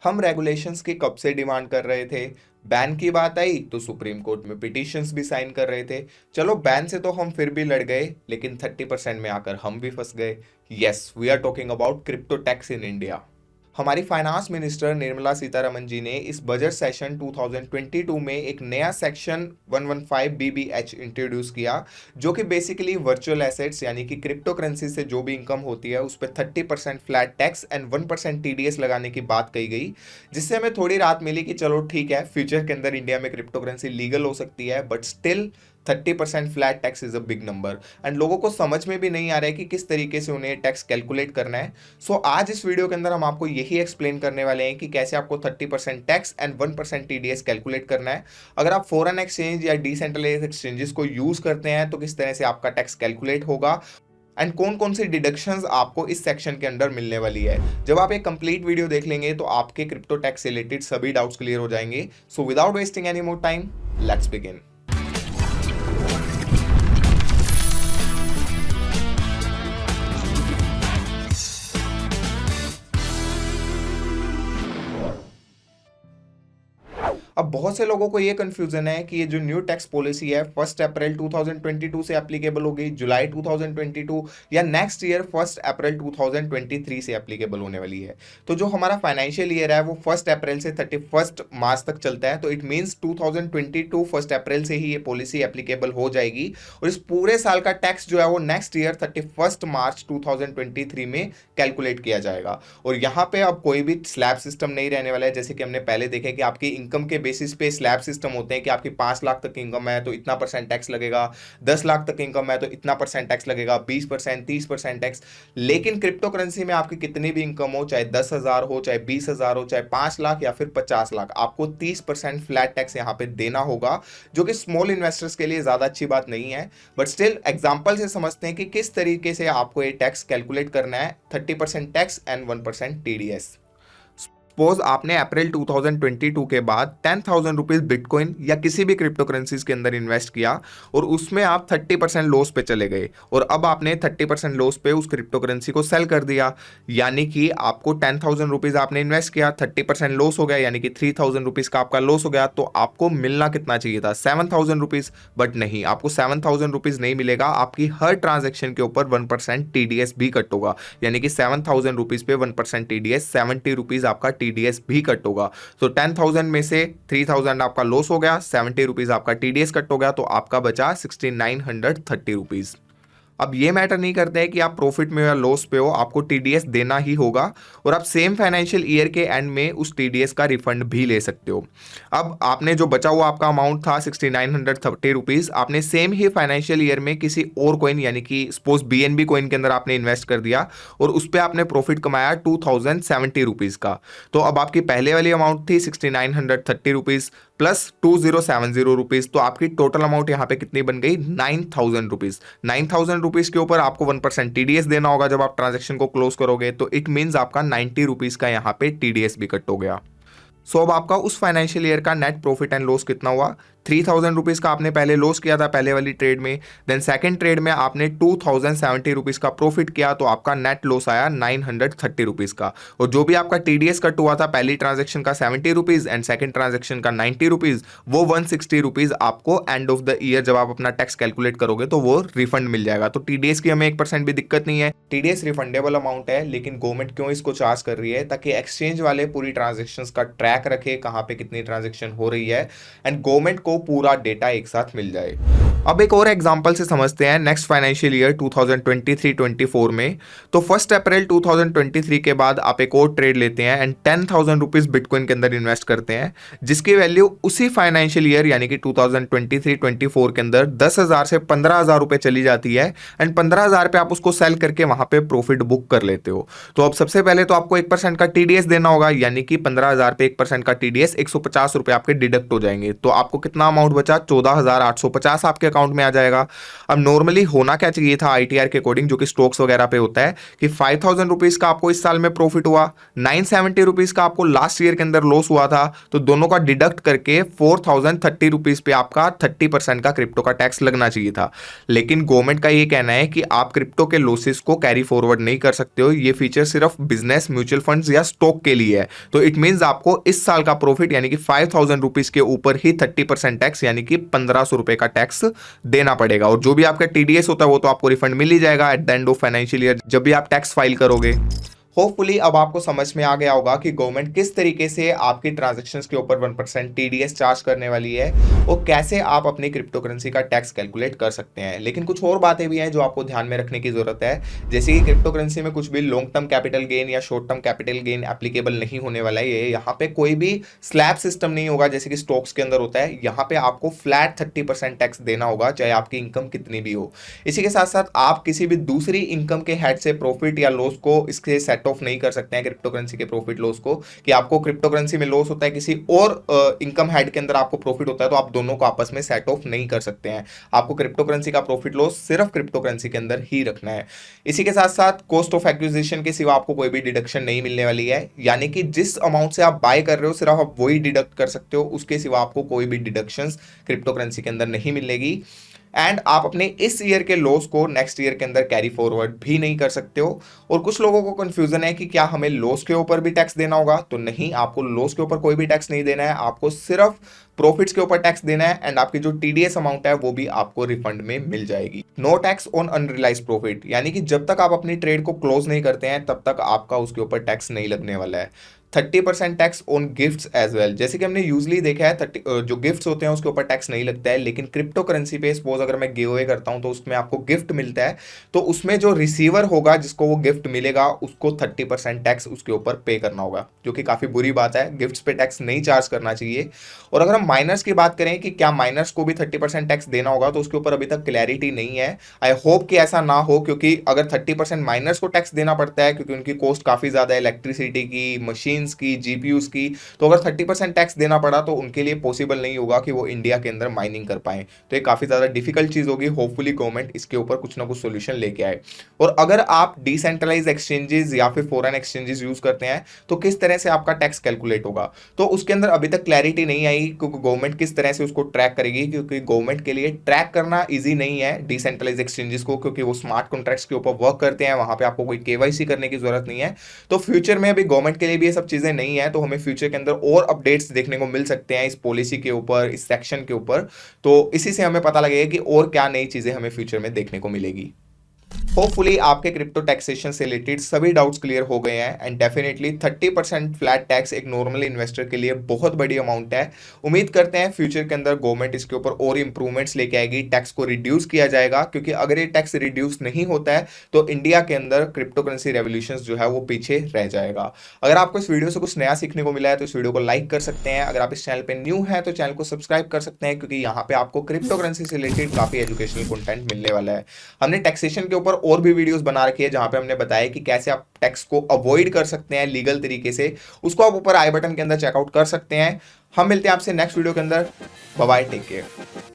हम रेगुलेशंस की कब से डिमांड कर रहे थे। बैन की बात आई तो सुप्रीम कोर्ट में पिटिशंस भी साइन कर रहे थे। चलो बैन से तो हम फिर भी लड़ गए, लेकिन 30% में आकर हम भी फंस गए। Yes, we are talking about crypto tax in India. हमारी फाइनेंस मिनिस्टर निर्मला सीतारमन जी ने इस बजट सेशन 2022 में एक नया सेक्शन 115 BBH इंट्रोड्यूस किया, जो कि बेसिकली वर्चुअल एसेट्स यानी कि क्रिप्टो करेंसी से जो भी इनकम होती है उस पर 30% फ्लैट टैक्स एंड 1% TDS लगाने की बात कही गई, जिससे हमें थोड़ी राहत मिली कि चलो ठीक है, फ्यूचर के अंदर इंडिया में क्रिप्टो करेंसी लीगल हो सकती है, but still 30% flat tax is a big number and लोगों को समझ में भी नहीं आ रहा है कि किस तरीके से उन्हें टैक्स कैलकुलेट करना है। सो आज इस वीडियो के अंदर हम आपको यही एक्सप्लेन करने वाले हैं कि कैसे आपको 30% टैक्स एंड 1% TDS कैलकुलेट करना है। अगर आप फॉरेन एक्सचेंज या डिसेंट्रलाइज्ड एक्सचेंजेस को यूज करते हैं तो किस तरह से आपका टैक्स कैलकुलेट होगा एंड कौन कौन सी डिडक्शंस आपको इस सेक्शन के अंदर मिलने वाली है। जब आप एक कंप्लीट वीडियो देख लेंगे तो आपके क्रिप्टो टैक्स से रिलेटेड सभी डाउट्स क्लियर हो जाएंगे। So without wasting any more time, let's begin. अब बहुत से लोगों को ये कंफ्यूजन है कि ये जो न्यू टैक्स पॉलिसी है 1 अप्रैल 2022 से एप्लीकेबल होगी, जुलाई 2022 या नेक्स्ट ईयर 1 अप्रैल 2023 से एप्लीकेबल होने वाली है। तो जो हमारा फाइनेंशियल ईयर है वो 1 अप्रैल से 31 मार्च तक चलता है, तो इट मीन्स 2022 1 अप्रैल से ही ये पॉलिसी एप्लीकेबल हो जाएगी और इस पूरे साल का टैक्स जो है वो नेक्स्ट ईयर 31 मार्च 2023 में कैलकुलेट किया जाएगा। और यहाँ पे अब कोई भी स्लैब सिस्टम नहीं रहने वाला है, जैसे कि हमने पहले देखा कि आपकी इनकम के बेसिस पे स्लैब सिस्टम होते हैं कि आपकी 5 लाख तक इनकम है तो इतना % टैक्स लगेगा, 10 लाख तक इनकम है तो इतना % टैक्स लगेगा, 20% 30% टैक्स। लेकिन क्रिप्टो करेंसी में आपकी कितनी भी इनकम हो, चाहे 10,000 हो, चाहे 20,000 हो, चाहे 5 लाख या फिर 50 लाख, आपको 30% फ्लैट टैक्स यहाँ पे देना होगा, जो कि स्मॉल इन्वेस्टर्स के लिए ज्यादा अच्छी बात नहीं है। बट स्टिल एग्जाम्पल से समझते हैं कि किस तरीके से आपको ये टैक्स कैलकुलेट करना है, 30% टैक्स एंड 1% TDS। सपोज आपने अप्रैल 2022 के बाद 10,000 रुपीज बिटकॉइन या किसी भी क्रिप्टो करेंसीज के अंदर इन्वेस्ट किया और उसमें आप 30% लॉस पे चले गए और अब आपने 30% लॉस पे उस क्रिप्टो करेंसी को सेल कर दिया, यानी कि आपको 10,000 रुपीज आपने इन्वेस्ट किया, 30% लॉस हो गया, यानी कि 3,000 रुपीज का आपका लॉस हो गया। तो आपको मिलना कितना चाहिए था, 7,000 रुपीज, बट नहीं, आपको 7,000 रुपीज नहीं मिलेगा। आपकी हर ट्रांजेक्शन के ऊपर 1% TDS भी कट होगा, यानी कि 7,000 रुपीज पे 1% TDS, 70 रुपीज आपका TDS भी कट होगा। तो 10,000 में से 3,000 आपका लॉस हो गया, 70 रुपीज आपका TDS कट हो गया, तो आपका बचा 6,930 रुपीज। अब ये मैटर नहीं करता है कि आप प्रॉफिट में या लॉस पे हो, आपको TDS देना ही होगा और आप सेम फाइनेंशियल ईयर के एंड में उस TDS का रिफंड भी ले सकते हो। अब आपने जो बचा हुआ आपका अमाउंट था 6,930 रुपीज, आपने सेम ही फाइनेंशियल ईयर में किसी और कॉइन यानी कि सपोज BNB कॉइन के अंदर आपने इन्वेस्ट कर दिया और उस पर आपने प्रॉफिट कमाया 2,070 रुपीज का। तो अब आपकी पहले वाली अमाउंट थी 6,930 रुपीज प्लस 2,070 रुपीज, तो आपकी टोटल अमाउंट यहाँ पे कितनी बन गई, 9,000 रुपीज। 9,000 रुपीज के ऊपर आपको 1% TDS देना होगा जब आप ट्रांजेक्शन को क्लोज करोगे, तो इट मींस आपका 90 रुपीज का यहाँ पे TDS भी कट हो गया। सो अब आपका उस फाइनेंशियल ईयर का नेट प्रॉफिट एंड लॉस कितना हुआ, 3,000 रुपीज का आपने पहले लॉस किया था पहले वाली ट्रेड में, देन सेकंड ट्रेड में आपने 2,070 रुपीज का प्रॉफिट किया, तो आपका नेट लॉस आया 930 रुपीज का। और जो भी आपका TDS कट हुआ था पहली ट्रांजेक्शन का 70 रुपीज एंड सेकंड ट्रांजेक्शन का 90 रुपीज, वो 160 रुपीज आपको एंड ऑफ द ईयर जब आप अपना टैक्स कैलकुलेट करोगे तो वो रिफंड मिल जाएगा। तो TDS की हमें 1% भी दिक्कत नहीं है, TDS रिफंडेबल अमाउंट है। लेकिन गवर्नमेंट क्यों इसको चार्ज कर रही है, ताकि एक्सचेंज वाले पूरी ट्रांजेक्शंस का ट्रैक रखे, कहां पे कितनी ट्रांजेक्शन हो रही है एंड गवर्नमेंट को पूरा डेटा एक साथ मिल जाए। अब एक और एग्जांपल से समझते हैं नेक्स्ट फाइनेंशियल ईयर 2023-24 में। तो 1 अप्रैल 2023 के बाद आप एक और ट्रेड लेते हैं एंड 10,000 रुपीज बिटकॉइन के अंदर इन्वेस्ट करते हैं, जिसकी वैल्यू उसी फाइनेंशियल ईयर यानी कि 2023-24 के अंदर 10,000 से 15,000 रुपए चली जाती है एंड 15,000 पे आप उसको सेल करके वहां पे प्रॉफिट बुक कर लेते हो। तो अब सबसे पहले तो आपको 1% का TDS देना होगा, यानी कि 15,000 पे 1% का TDS 150 रुपए आपके डिडक्ट हो जाएंगे। तो आपको कितना अमाउंट बचा, 14,850 आपके अकाउंट में आ जाएगा। अब नॉर्मली होना क्या चाहिए था आईटीआर के अकॉर्डिंग, जो कि स्टॉक्स वगैरह पे होता है, कि 5,000 रुपीज का आपको इस साल में प्रॉफिट हुआ, 970 रुपीज का आपको लास्ट ईयर के अंदर लॉस हुआ था, तो दोनों का डिडक्ट करके 4,030 रुपीज पे आपका 30% का क्रिप्टो का टैक्स लगना चाहिए था। लेकिन गवर्नमेंट का ये कहना है कि आप क्रिप्टो के लॉसेस को कैरी फॉरवर्ड नहीं कर सकते हो, ये फीचर सिर्फ बिजनेस, म्यूचुअल फंड्स या स्टॉक के लिए है। तो इट मींस आपको इस साल का प्रॉफिट यानी कि 5,000 रुपीज के ऊपर ही 30% टैक्स यानी कि 1,500 रुपए का टैक्स देना पड़ेगा। और जो भी आपका टीडीएस होता है वो तो आपको रिफंड मिल ही जाएगा at the end of financial year, जब भी आप टैक्स फाइल करोगे। होपफुली अब आपको समझ में आ गया होगा कि गवर्नमेंट किस तरीके से आपकी ट्रांजैक्शंस के ऊपर 1% टीडीएस चार्ज करने वाली है और कैसे आप अपनी क्रिप्टो करेंसी का टैक्स कैलकुलेट कर सकते हैं। लेकिन कुछ और बातें भी हैं जो आपको ध्यान में रखने की जरूरत है, जैसे कि क्रिप्टो करेंसी में कुछ भी लॉन्ग टर्म कैपिटल गेन या short term capital gain applicable नहीं होने वाला है। ये यहाँ पे कोई भी स्लैब सिस्टम नहीं होगा जैसे कि स्टॉक्स के अंदर होता है। यहाँ पे आपको फ्लैट 30% टैक्स देना होगा, चाहे आपकी इनकम कितनी भी हो। इसी के साथ साथ आप किसी भी दूसरी इनकम के हेड से प्रॉफिट या लॉस को इसके सेट ऑफ नहीं कर सकते हैं क्रिप्टो करेंसी के प्रॉफिट लॉस को, कि आपको क्रिप्टो करेंसी में लॉस होता है, किसी और इनकम हेड के अंदर आपको प्रॉफिट होता है, तो आप दोनों को आपस में सेट ऑफ नहीं कर सकते हैं। आपको क्रिप्टो करेंसी का प्रॉफिट लॉस सिर्फ क्रिप्टो करेंसी के अंदर ही रखना है। इसी के साथ साथ कॉस्ट ऑफ एक्विजिशन के सिवा आपको कोई भी डिडक्शन नहीं मिलने वाली है, यानी कि जिस अमाउंट से आप बाय कर रहे हो सिर्फ आप वही डिडक्ट कर सकते हो, उसके सिवा आपको कोई भी डिडक्शंस क्रिप्टो करेंसी के अंदर नहीं मिलेगी। एंड आप अपने इस ईयर के लॉस को नेक्स्ट ईयर के अंदर कैरी फॉरवर्ड भी नहीं कर सकते हो। और कुछ लोगों को कंफ्यूजन है कि क्या हमें लॉस के ऊपर भी टैक्स देना होगा, तो नहीं, आपको लॉस के ऊपर कोई भी टैक्स नहीं देना है, आपको सिर्फ प्रॉफिट्स के ऊपर टैक्स देना है। एंड आपकी जो टीडीएस अमाउंट है वो भी आपको रिफंड में मिल जाएगी। No tax on unrealised profit, यानी कि जब तक आप अपनी ट्रेड को क्लोज नहीं करते हैं तब तक आपका उसके ऊपर टैक्स नहीं लगने वाला है। 30% tax on gifts as well, जैसे कि हमने यूजली देखा है 30 जो गिफ्ट्स होते हैं उसके ऊपर टैक्स नहीं लगता है, लेकिन क्रिप्टो करेंसी पे सपोज अगर मैं गिव अवे करता हूं तो उसमें आपको गिफ्ट मिलता है, तो उसमें जो रिसीवर होगा जिसको वो गिफ्ट मिलेगा उसको 30% टैक्स उसके ऊपर पे करना होगा, जो कि काफी बुरी बात है। गिफ्ट्स पे टैक्स नहीं चार्ज करना चाहिए। और अगर हम माइनर्स की बात करें कि क्या माइनर्स को भी 30% टैक्स देना होगा, तो उसके ऊपर अभी तक क्लैरिटी नहीं है। आई होप कि ऐसा ना हो, क्योंकि अगर 30% माइनर्स को टैक्स देना पड़ता है क्योंकि उनकी कॉस्ट काफी ज्यादा है, इलेक्ट्रिसिटी की, मशीन्स की, जीपीयूज की, तो अगर 30% टैक्स देना पड़ा तो उनके लिए पॉसिबल नहीं होगा कि वो इंडिया के अंदर माइनिंग कर पाए। तो ये काफी ज्यादा डिफिकल्ट चीज होगी। होपफुली गवर्नमेंट इसके ऊपर कुछ ना कुछ सोल्यूशन लेके आए। और अगर आप डिसेंट्रलाइज एक्सचेंजेस या फिर फॉरेन एक्सचेंजेस यूज करते हैं तो किस तरह से आपका टैक्स कैलकुलेट होगा, तो उसके अंदर अभी तक क्लैरिटी नहीं आई क्योंकि गवर्नमेंट किस तरह से उसको ट्रैक करेगी, क्योंकि गवर्नमेंट के लिए ट्रैक करना ईजी नहीं है डिसेंट्रलाइज एक्सचेंजेस को, क्योंकि वो स्मार्ट कॉन्ट्रैक्ट्स के ऊपर वर्क करते हैं, वहां पे आपको कोई केवाईसी करने की जरूरत नहीं है। तो फ्यूचर में अभी गवर्नमेंट के लिए भी ये सब चीजें नहीं है, तो हमें फ्यूचर के अंदर और अपडेट्स देखने को मिल सकते हैं इस पॉलिसी के ऊपर, इस सेक्शन के ऊपर। तो इसी से हमें पता लगेगा कि और क्या नई चीजें हमें फ्यूचर में देखने को मिलेगी। होपफुली आपके क्रिप्टो टैक्सेशन से रिलेटेड सभी डाउट्स क्लियर हो गए हैं। एंड डेफिनेटली 30% फ्लैट टैक्स एक नॉर्मल इन्वेस्टर के लिए बहुत बड़ी अमाउंट है। उम्मीद करते हैं फ्यूचर के अंदर गवर्नमेंट इसके ऊपर और इंप्रूवमेंट्स लेके आएगी, टैक्स को रिड्यूस किया जाएगा, क्योंकि अगर ये टैक्स रिड्यूस नहीं होता है तो इंडिया के अंदर क्रिप्टो करेंसी रेवोल्यूशन जो है वो पीछे रह जाएगा। अगर आपको इस वीडियो से कुछ नया सीखने को मिला है तो इस वीडियो को लाइक कर सकते हैं। अगर आप इस चैनल पर न्यू है तो चैनल को सब्सक्राइब कर सकते हैं, क्योंकि यहाँ पे आपको क्रिप्टो करेंसी से रिलेटेड काफी एजुकेशनल कंटेंट मिलने वाला है। हमने टैक्सेशन के ऊपर और भी वीडियोस बना रखी है जहां पे हमने बताया कि कैसे आप टैक्स को अवॉइड कर सकते हैं लीगल तरीके से, उसको आप ऊपर आई बटन के अंदर चेकआउट कर सकते हैं। हम मिलते हैं आपसे नेक्स्ट वीडियो के अंदर। Bye bye, take care.